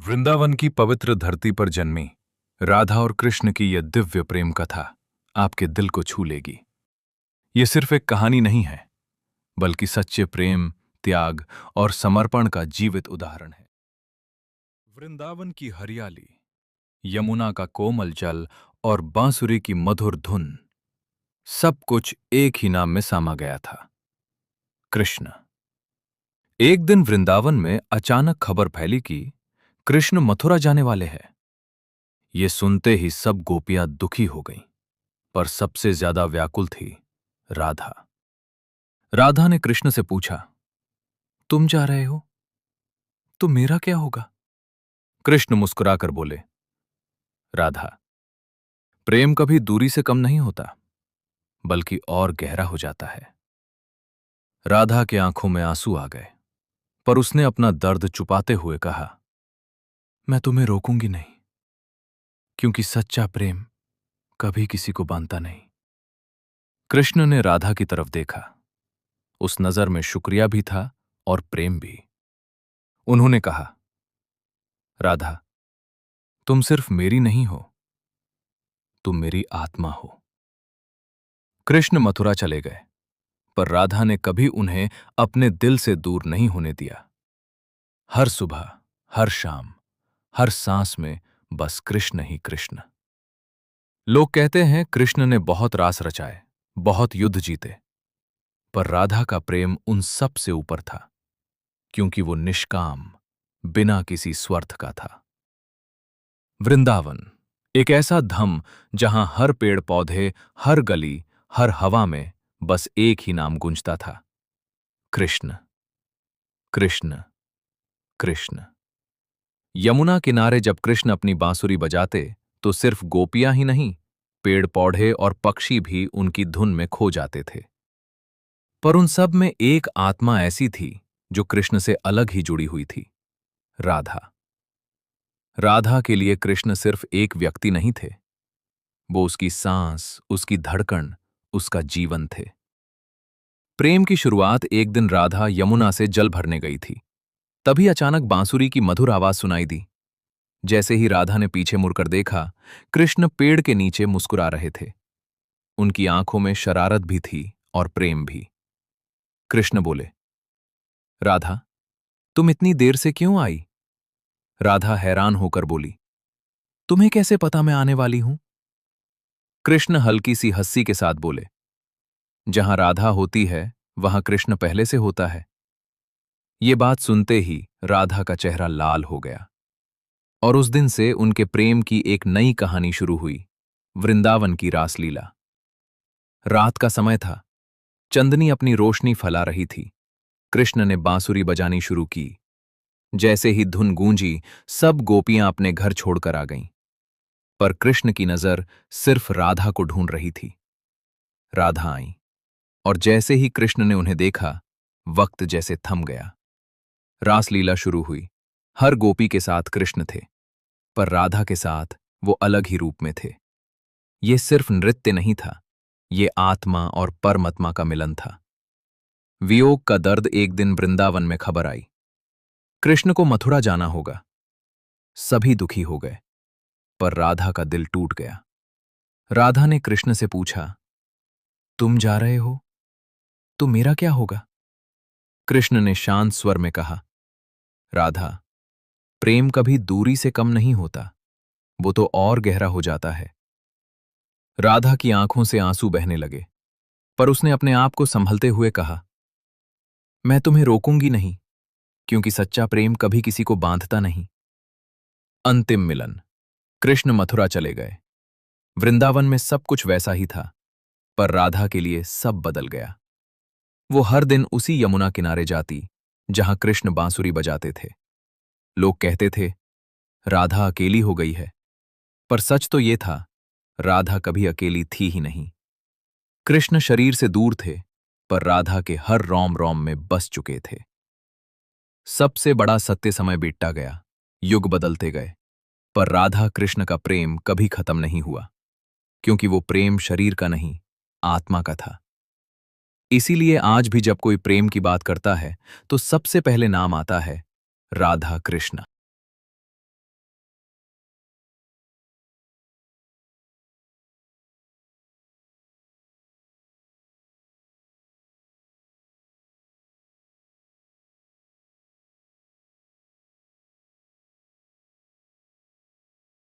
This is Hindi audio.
वृंदावन की पवित्र धरती पर जन्मी राधा और कृष्ण की यह दिव्य प्रेम कथा आपके दिल को छू लेगी। ये सिर्फ एक कहानी नहीं है, बल्कि सच्चे प्रेम, त्याग और समर्पण का जीवित उदाहरण है। वृंदावन की हरियाली, यमुना का कोमल जल और बांसुरी की मधुर धुन, सब कुछ एक ही नाम में समा गया था, कृष्ण। एक दिन वृंदावन में अचानक खबर फैली कि कृष्ण मथुरा जाने वाले हैं। ये सुनते ही सब गोपियां दुखी हो गईं, पर सबसे ज्यादा व्याकुल थी राधा। राधा ने कृष्ण से पूछा, तुम जा रहे हो तो मेरा क्या होगा? कृष्ण मुस्कुराकर बोले, राधा, प्रेम कभी दूरी से कम नहीं होता, बल्कि और गहरा हो जाता है। राधा के आंखों में आंसू आ गए, पर उसने अपना दर्द छुपाते हुए कहा, मैं तुम्हें रोकूंगी नहीं, क्योंकि सच्चा प्रेम कभी किसी को बांधता नहीं। कृष्ण ने राधा की तरफ देखा। उस नजर में शुक्रिया भी था और प्रेम भी। उन्होंने कहा, राधा, तुम सिर्फ मेरी नहीं हो, तुम मेरी आत्मा हो। कृष्ण मथुरा चले गए, पर राधा ने कभी उन्हें अपने दिल से दूर नहीं होने दिया। हर सुबह, हर शाम, हर सांस में बस कृष्ण ही कृष्ण। लोग कहते हैं कृष्ण ने बहुत रास रचाए, बहुत युद्ध जीते, पर राधा का प्रेम उन सब से ऊपर था, क्योंकि वो निष्काम, बिना किसी स्वार्थ का था। वृंदावन एक ऐसा धाम जहां हर पेड़ पौधे, हर गली, हर हवा में बस एक ही नाम गूंजता था, कृष्ण, कृष्ण, कृष्ण। यमुना किनारे जब कृष्ण अपनी बांसुरी बजाते तो सिर्फ गोपियां ही नहीं, पेड़ पौधे और पक्षी भी उनकी धुन में खो जाते थे। पर उन सब में एक आत्मा ऐसी थी जो कृष्ण से अलग ही जुड़ी हुई थी, राधा। राधा के लिए कृष्ण सिर्फ एक व्यक्ति नहीं थे, वो उसकी सांस, उसकी धड़कन, उसका जीवन थे। प्रेम की शुरुआत एक दिन राधा यमुना से जल भरने गई थी। तभी अचानक बांसुरी की मधुर आवाज सुनाई दी। जैसे ही राधा ने पीछे मुड़कर देखा, कृष्ण पेड़ के नीचे मुस्कुरा रहे थे। उनकी आंखों में शरारत भी थी और प्रेम भी। कृष्ण बोले, राधा, तुम इतनी देर से क्यों आई? राधा हैरान होकर बोली, तुम्हें कैसे पता मैं आने वाली हूं? कृष्ण हल्की सी हंसी के साथ बोले, जहां राधा होती है वहां कृष्ण पहले से होता है। ये बात सुनते ही राधा का चेहरा लाल हो गया, और उस दिन से उनके प्रेम की एक नई कहानी शुरू हुई, वृंदावन की रासलीला। रात का समय था, चंदनी अपनी रोशनी फैला रही थी। कृष्ण ने बांसुरी बजानी शुरू की। जैसे ही धुन गूंजी, सब गोपियां अपने घर छोड़कर आ गईं। पर कृष्ण की नजर सिर्फ राधा को ढूंढ रही थी। राधा आई, और जैसे ही कृष्ण ने उन्हें देखा, वक्त जैसे थम गया। रासलीला शुरू हुई। हर गोपी के साथ कृष्ण थे, पर राधा के साथ वो अलग ही रूप में थे। ये सिर्फ नृत्य नहीं था, ये आत्मा और परमात्मा का मिलन था। वियोग का दर्द एक दिन वृंदावन में खबर आई, कृष्ण को मथुरा जाना होगा। सभी दुखी हो गए, पर राधा का दिल टूट गया। राधा ने कृष्ण से पूछा, तुम जा रहे हो तो मेरा क्या होगा? कृष्ण ने शांत स्वर में कहा, राधा, प्रेम कभी दूरी से कम नहीं होता, वो तो और गहरा हो जाता है। राधा की आंखों से आंसू बहने लगे, पर उसने अपने आप को संभलते हुए कहा, मैं तुम्हें रोकूंगी नहीं, क्योंकि सच्चा प्रेम कभी किसी को बांधता नहीं। अंतिम मिलन। कृष्ण मथुरा चले गए। वृंदावन में सब कुछ वैसा ही था, पर राधा के लिए सब बदल गया। वो हर दिन उसी यमुना किनारे जाती जहां कृष्ण बांसुरी बजाते थे। लोग कहते थे, राधा अकेली हो गई है, पर सच तो ये था, राधा कभी अकेली थी ही नहीं। कृष्ण शरीर से दूर थे, पर राधा के हर रोम रोम में बस चुके थे। सबसे बड़ा सत्य समय बीतता गया, युग बदलते गए, पर राधा कृष्ण का प्रेम कभी खत्म नहीं हुआ, क्योंकि वो प्रेम शरीर का नहीं, आत्मा का था। इसीलिए आज भी जब कोई प्रेम की बात करता है, तो सबसे पहले नाम आता है राधा कृष्ण।